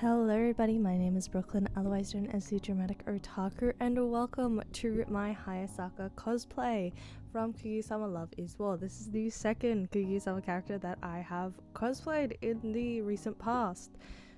Hello everybody, my name is Brooklyn, otherwise known as the Dramatic Otaku, and welcome to my Hayasaka cosplay from Kaguya-sama Love is War. This is the second Kaguya-sama character that I have cosplayed in the recent past.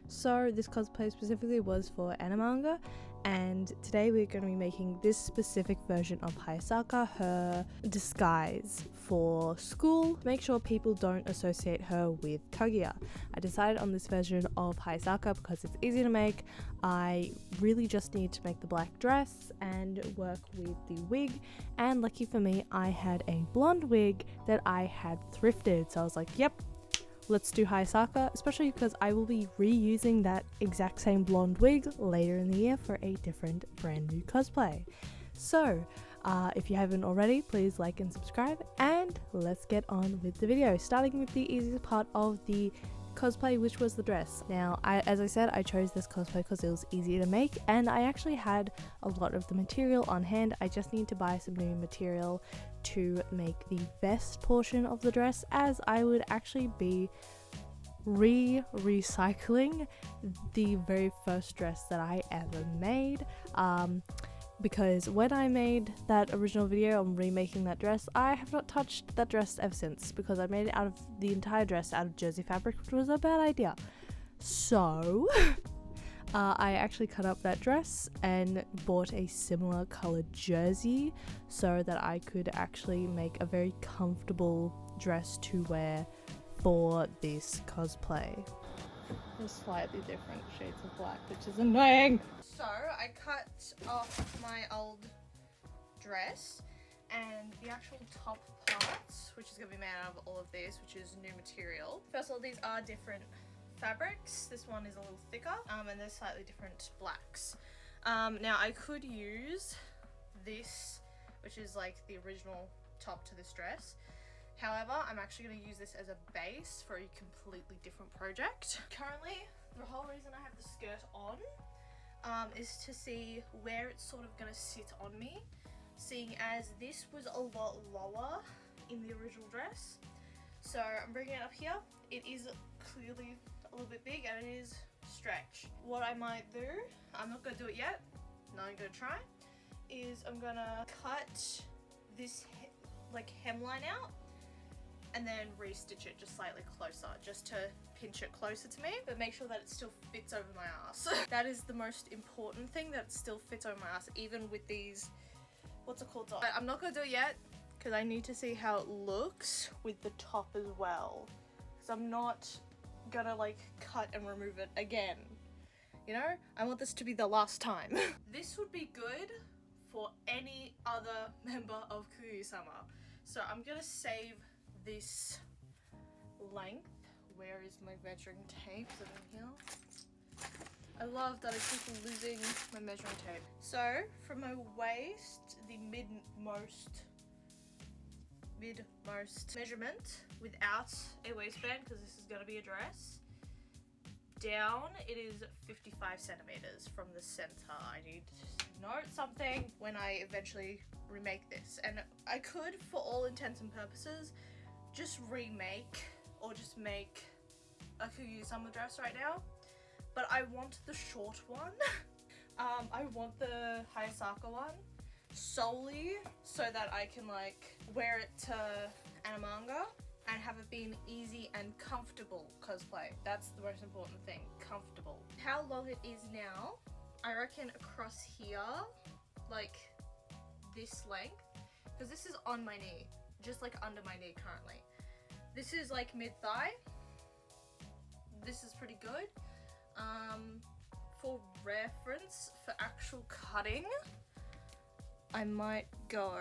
So this cosplay specifically was for Animaga, and today we're going to be making this specific version of Hayasaka, her disguise for school, to make sure people don't associate her with Kaguya. I decided on this version of Hayasaka because it's easy to make. I really just need to make the black dress and work with the wig, and lucky for me I had a blonde wig that I had thrifted, so I was like, yep, let's do Hayasaka, especially because I will be reusing that exact same blonde wig later in the year for a different brand new cosplay. So if you haven't already, please like and subscribe, and let's get on with the video, starting with the easiest part of the cosplay, which was the dress. Now, as I said, I chose this cosplay because it was easy to make, and I actually had a lot of the material on hand. I just need to buy some new material to make the vest portion of the dress, as I would actually be recycling the very first dress that I ever made. Because when I made that original video on remaking that dress, I have not touched that dress ever since, because I made it out of the entire dress out of jersey fabric, which was a bad idea. So I actually cut up that dress and bought a similar colored jersey so that I could actually make a very comfortable dress to wear for this cosplay. There's slightly different shades of black, which is annoying. So I cut off my old dress and the actual top parts, which is going to be made out of all of this, which is new material. First of all, these are different fabrics. This one is a little thicker, and there's slightly different blacks. Now I could use this, which is like the original top to this dress. However, I'm actually going to use this as a base for a completely different project. Currently, the whole reason I have the skirt on is to see where it's sort of going to sit on me, seeing as this was a lot lower in the original dress. So I'm bringing it up here. It is clearly a little bit big and it is stretch. What I might do, I'm not going to do it yet, not going to try, is I'm going to cut this like hemline out and then re-stitch it just slightly closer, just to pinch it closer to me, but make sure that it still fits over my ass. That is the most important thing, that it still fits over my ass, even with these, what's it called? But I'm not gonna do it yet, because I need to see how it looks with the top as well. Because I'm not gonna like cut and remove it again. You know, I want this to be the last time. This would be good for any other member of Kaguya-sama. So I'm gonna save this length. Where is my measuring tape? Is it in here? I love that I keep losing my measuring tape. So from my waist, the midmost measurement without a waistband, because this is going to be a dress, down it is 55 centimeters from the center. I need to note something when I eventually remake this, and I could, for all intents and purposes, just remake or just make a Kaguya-sama dress right now, but I want the short one. I want the Hayasaka one solely so that I can like wear it to Animaga and have it be an easy and comfortable cosplay. That's the most important thing, comfortable. How long it is now, I reckon across here, like this length, because this is on my knee, just like under my knee currently. This is like mid-thigh. This is pretty good. For reference, for actual cutting, I might go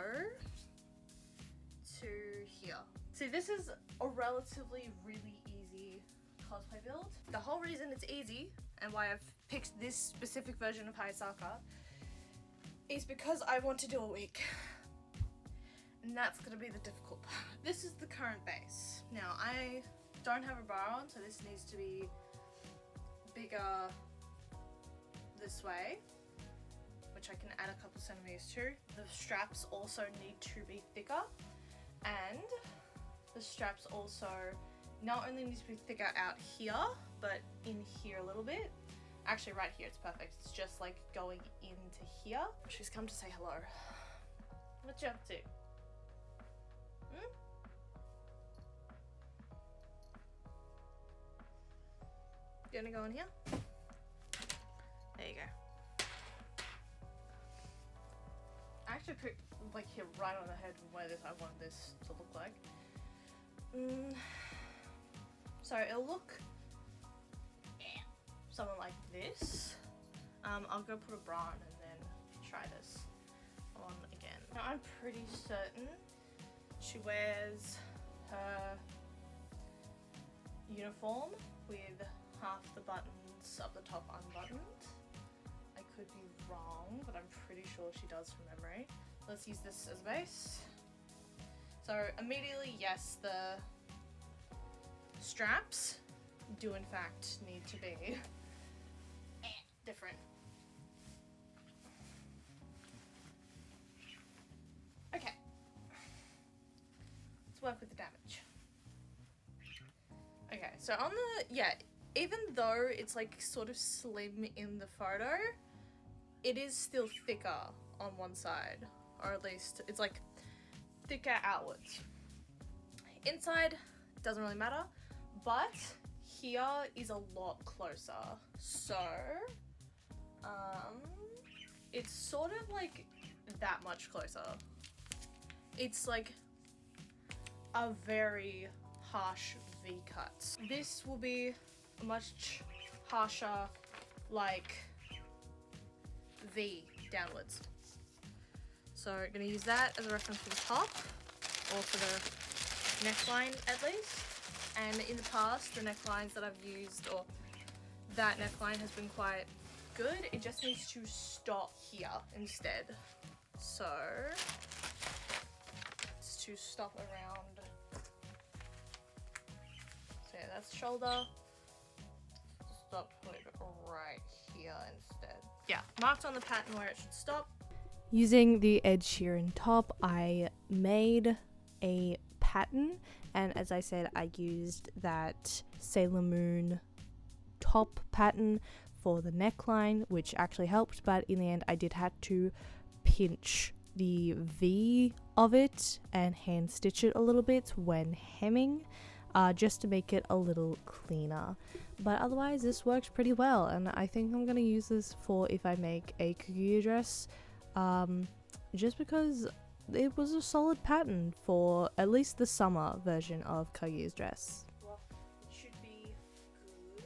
to here. See, this is a relatively really easy cosplay build. The whole reason it's easy and why I've picked this specific version of Hayasaka is because I want to do a wig. And that's going to be the difficult part. This is the current base. Now, I don't have a bra on, so this needs to be bigger this way, which I can add a couple centimeters to. The straps also need to be thicker, and the straps also not only need to be thicker out here, but in here a little bit, Actually, right here, it's perfect. It's just like going into here. She's come to say hello. What you up to? Hmm? You gonna go in here? There you go. I actually put like here right on the head where I want this to look like. So it'll look something like this. I'll go put a bra on and then try this on again. Now I'm pretty certain she wears her uniform with half the buttons up the top unbuttoned. I could be wrong, but I'm pretty sure she does from memory. Let's use this as a base. So immediately, yes, the straps do in fact need to be different. Okay, let's work with the damage. Okay, so on the, yeah, even though it's like sort of slim in the photo, it is still thicker on one side, or at least it's like thicker outwards. Inside doesn't really matter, but here is a lot closer. So it's sort of like that much closer. It's like a very harsh V cut. This will be a much harsher like V downwards. So I'm gonna use that as a reference for the top, or for the neckline at least. And in the past, the necklines that I've used, or that neckline has been quite good. It just needs to stop here instead. So it's to stop around. So yeah, that's shoulder. Stop like right here instead. Yeah, marked on the pattern where it should stop. Using the Ed Sheeran top, I made a pattern, and as I said, I used that Sailor Moon top pattern for the neckline, which actually helped, but in the end I did have to pinch the V of it and hand stitch it a little bit when hemming, just to make it a little cleaner. But otherwise this works pretty well, and I think I'm gonna use this for if I make a Kaguya dress, just because it was a solid pattern for at least the summer version of Kaguya's dress. Well, it should be good.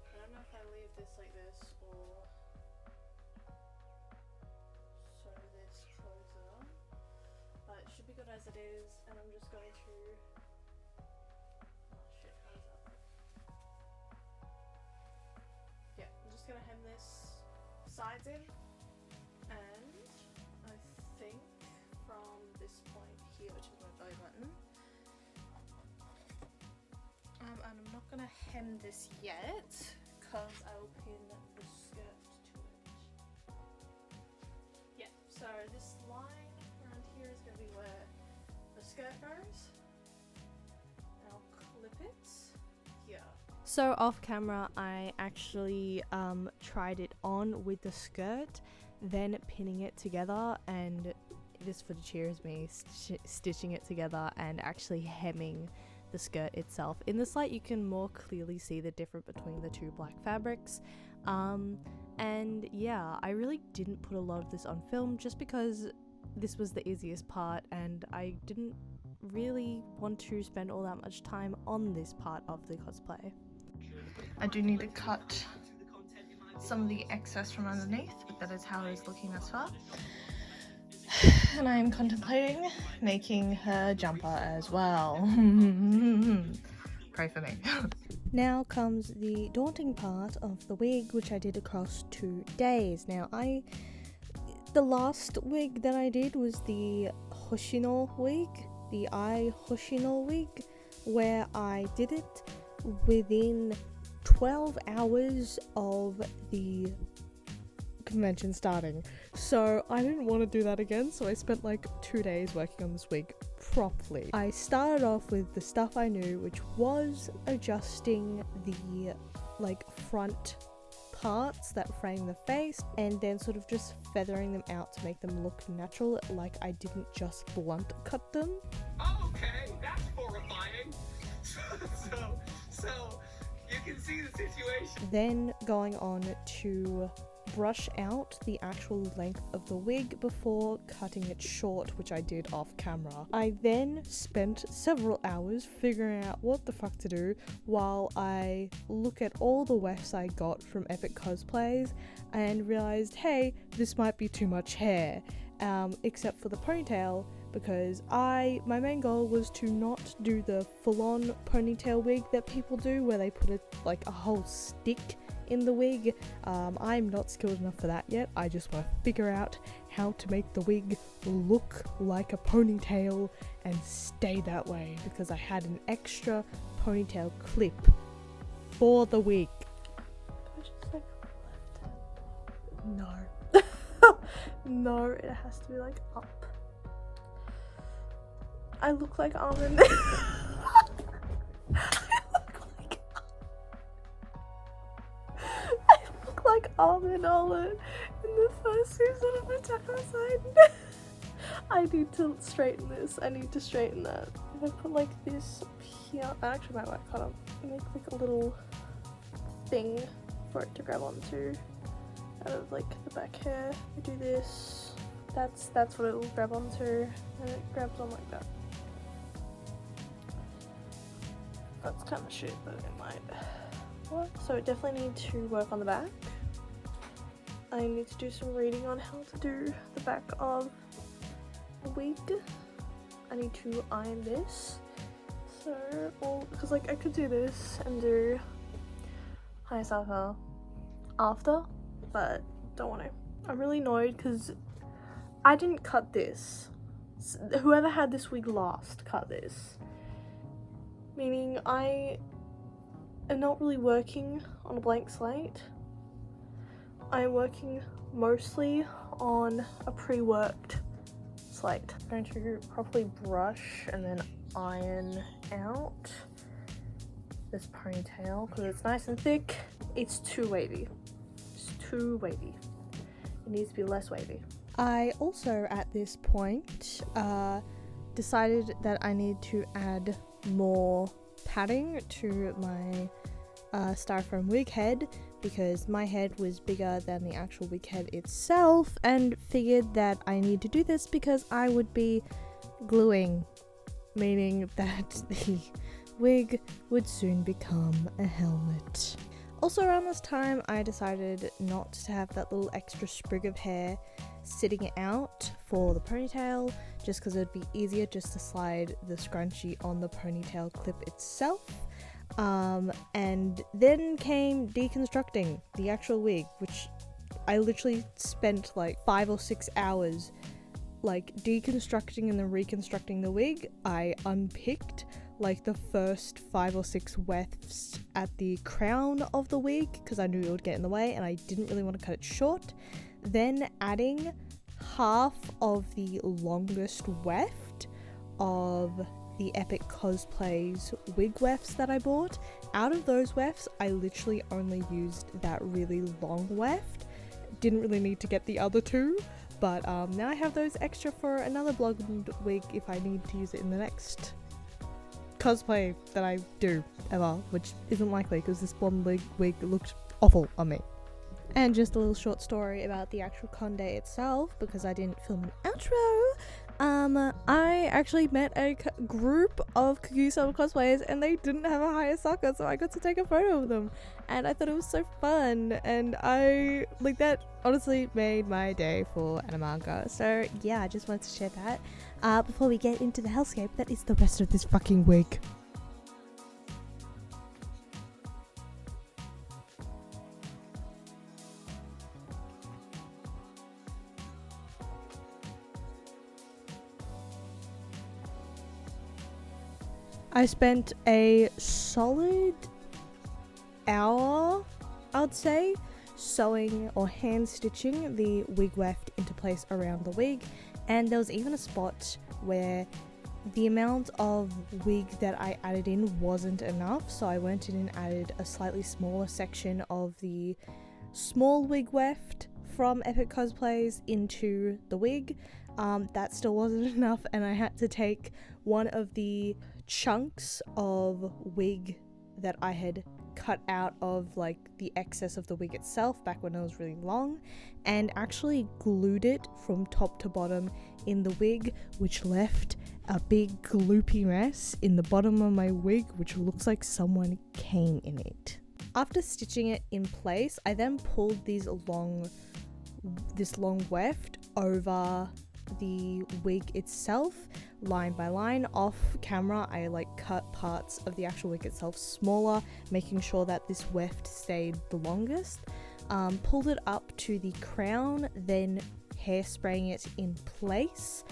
I don't know if I leave this like this or sew this closer, but it should be good as it is, and I'm just going to... Oh shit, how is that? Yeah, I'm just gonna hem this sides in, and I think from this point here, which is my belly button, and I'm not gonna hem this yet because I will pin the skirt to it. Yeah, so this line around here is going to be where the skirt goes, and I'll clip it here. So off camera, I actually tried it on with the skirt, then pinning it together, and this footage here is me stitching it together and actually hemming the skirt itself. In this light you can more clearly see the difference between the two black fabrics, and yeah, I really didn't put a lot of this on film just because this was the easiest part and I didn't really want to spend all that much time on this part of the cosplay. I do need to cut some of the excess from underneath, but that is how it is looking thus far. And I am contemplating making her jumper as well. Pray for me. Now comes the daunting part of the wig, which I did across 2 days. Now the last wig that I did was the Hoshino wig, the eye Hoshino wig, where I did it within 12 hours of the convention starting. So I didn't want to do that again, so I spent like 2 days working on this wig properly. I started off with the stuff I knew, which was adjusting the like front parts that frame the face, and then sort of just feathering them out to make them look natural, like I didn't just blunt cut them. Okay, that's horrifying. so you can see the situation. Then going on to brush out the actual length of the wig before cutting it short, which I did off camera. I then spent several hours figuring out what the fuck to do while I look at all the wefts I got from Epic Cosplays and realized, hey, this might be too much hair, except for the ponytail, because my main goal was to not do the full-on ponytail wig that people do where they put a whole stick in the wig. I'm not skilled enough for that yet. I just want to figure out how to make the wig look like a ponytail and stay that way, because I had an extra ponytail clip for the wig. No. No, it has to be like up. I look like almond. Like Almond in the first season of Attack on Titan. I need to straighten this. I need to straighten that. If I put like this here, I actually might cut up. Make like a little thing for it to grab onto out of like the back hair. I do this. That's what it will grab onto, and it grabs on like that. That's kind of shit, but it might. So I definitely need to work on the back. I need to do some reading on how to do the back of a wig. I need to iron this. So, because like I could do this and do Hayasaka after, but don't want to. I'm really annoyed because I didn't cut this. Whoever had this wig last cut this. Meaning I am not really working on a blank slate. I am working mostly on a pre-worked slate. I'm going to properly brush and then iron out this ponytail because it's nice and thick. It's too wavy. It's too wavy. It needs to be less wavy. I also at this point decided that I need to add more padding to my styrofoam wig head, because my head was bigger than the actual wig head itself, and figured that I need to do this because I would be gluing, meaning that the wig would soon become a helmet. Also around this time I decided not to have that little extra sprig of hair sitting out for the ponytail, just because it would be easier just to slide the scrunchie on the ponytail clip itself. And then came deconstructing the actual wig, which I literally spent like 5 or 6 hours like deconstructing and then reconstructing the wig. I unpicked like the first 5 or 6 wefts at the crown of the wig because I knew it would get in the way and I didn't really want to cut it short. Then adding half of the longest weft of the Epic Cosplays wig wefts that I bought. Out of those wefts, I literally only used that really long weft. Didn't really need to get the other 2, but now I have those extra for another blonde wig if I need to use it in the next cosplay that I do ever, which isn't likely because this blonde wig looked awful on me. And just a little short story about the actual con day itself, because I didn't film an outro. I actually met a group of Kaguya-sama cosplayers and they didn't have a Hayasaka, so I got to take a photo of them and I thought it was so fun, and I like that honestly made my day for Animaga. So yeah, I just wanted to share that before we get into the hellscape that is the rest of this fucking wig. I spent a solid hour, I'd say, sewing or hand stitching the wig weft into place around the wig, and there was even a spot where the amount of wig that I added in wasn't enough, so I went in and added a slightly smaller section of the small wig weft from Epic Cosplays into the wig. That still wasn't enough, and I had to take one of the chunks of wig that I had cut out of like the excess of the wig itself back when it was really long, and actually glued it from top to bottom in the wig, which left a big gloopy mess in the bottom of my wig, which looks like someone came in it. After stitching it in place, I then pulled this long weft over the wig itself, line by line. Off camera, I cut parts of the actual wig itself smaller, making sure that this weft stayed the longest. Pulled it up to the crown, then hairspraying it in place.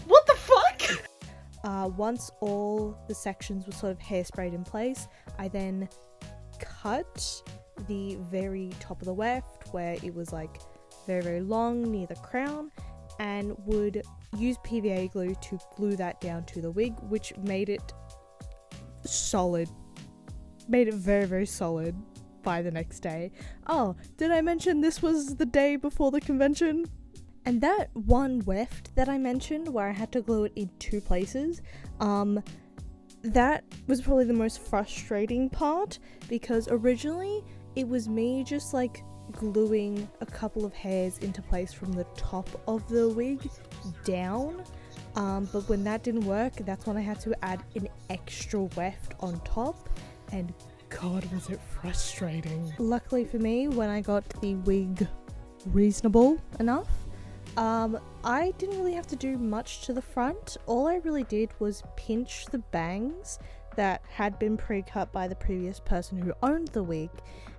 What the fuck? Once all the sections were sort of hairsprayed in place, I then cut the very top of the weft where it was like very, very long near the crown, and would use PVA glue to glue that down to the wig, which made it solid. Made it very, very solid by the next day. Oh, did I mention this was the day before the convention? And that one weft that I mentioned where I had to glue it in two places, that was probably the most frustrating part, because originally it was me just gluing a couple of hairs into place from the top of the wig down, but when that didn't work, that's when I had to add an extra weft on top, and God, was it frustrating. Luckily for me, when I got the wig reasonable enough, I didn't really have to do much to the front. All I really did was pinch the bangs that had been pre-cut by the previous person who owned the wig,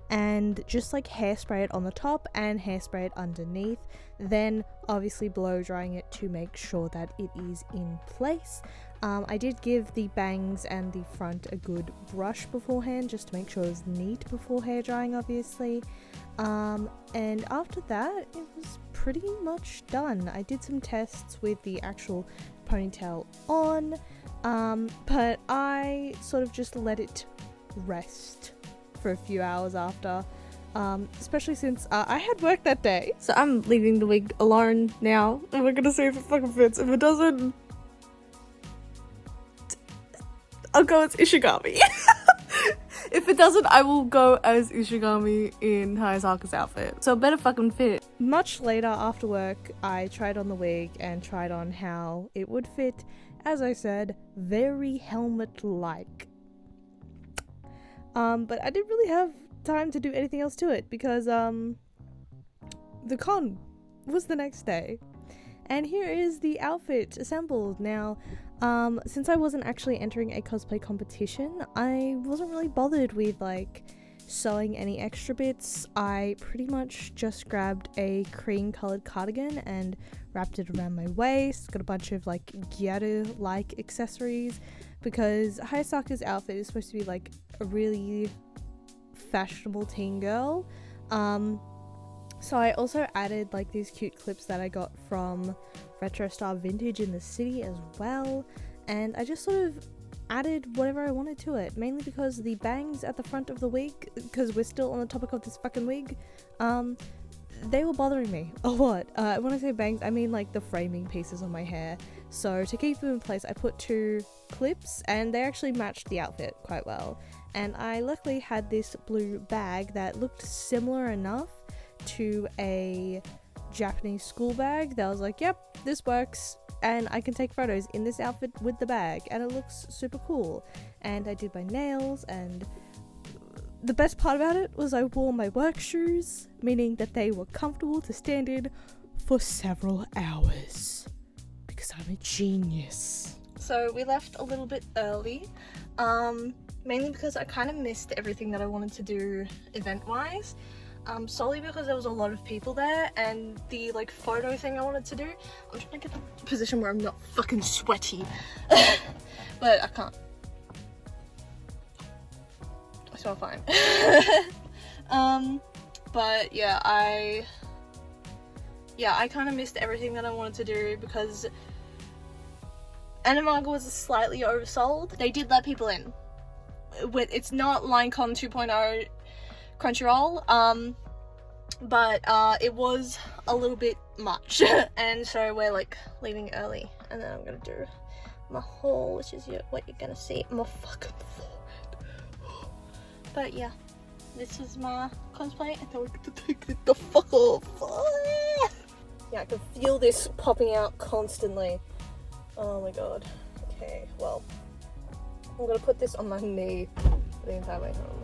and just hairspray it on the top and hairspray it underneath, then obviously blow drying it to make sure that it is in place. I did give the bangs and the front a good brush beforehand just to make sure it was neat before hair drying, obviously. And after that, it was pretty much done. I did some tests with the actual ponytail on, but I sort of just let it rest for a few hours after, especially since I had work that day. So I'm leaving the wig alone now, and we're gonna see if it fucking fits. If it doesn't, I'll go as Ishigami. If it doesn't, I will go as Ishigami in Hayasaka's outfit. So it better fucking fit. Much later after work, I tried on the wig and tried on how it would fit. As I said, very helmet-like. But I didn't really have time to do anything else to it because the con was the next day. And here is the outfit assembled. Now, since I wasn't actually entering a cosplay competition, I wasn't really bothered with sewing any extra bits. I pretty much just grabbed a cream colored cardigan and wrapped it around my waist. Got a bunch of gyaru-like accessories because Hayasaka's outfit is supposed to be a really fashionable teen girl. So I also added these cute clips that I got from Retro Star Vintage in the city as well, and I just sort of added whatever I wanted to it, mainly because the bangs at the front of the wig, because we're still on the topic of this fucking wig, they were bothering me a lot. When I say bangs, I mean the framing pieces on my hair. So to keep them in place, I put two clips, and they actually matched the outfit quite well. And I luckily had this blue bag that looked similar enough to a Japanese school bag that I was yep, this works, and I can take photos in this outfit with the bag, and it looks super cool. And I did my nails, and the best part about it was I wore my work shoes, meaning that they were comfortable to stand in for several hours, because I'm a genius. So we left a little bit early, mainly because I kind of missed everything that I wanted to do event-wise. solely because there was a lot of people there, and the like photo thing I wanted to do, I'm trying to get the position where I'm not fucking sweaty. But I can't. I smell fine. But yeah, I kind of missed everything that I wanted to do because Animaga was slightly oversold. They did let people in. It's not LineCon 2.0 Crunchyroll, but it was a little bit much. And so we're like leaving early, and then I'm gonna do my haul, which is what you're gonna see, my fucking forehead. But yeah, this is my cosplay, and then we're gonna take it the fuck off. Yeah, I can feel this popping out constantly. Oh my god. Okay, well, I'm gonna put this on my knee the entire way home.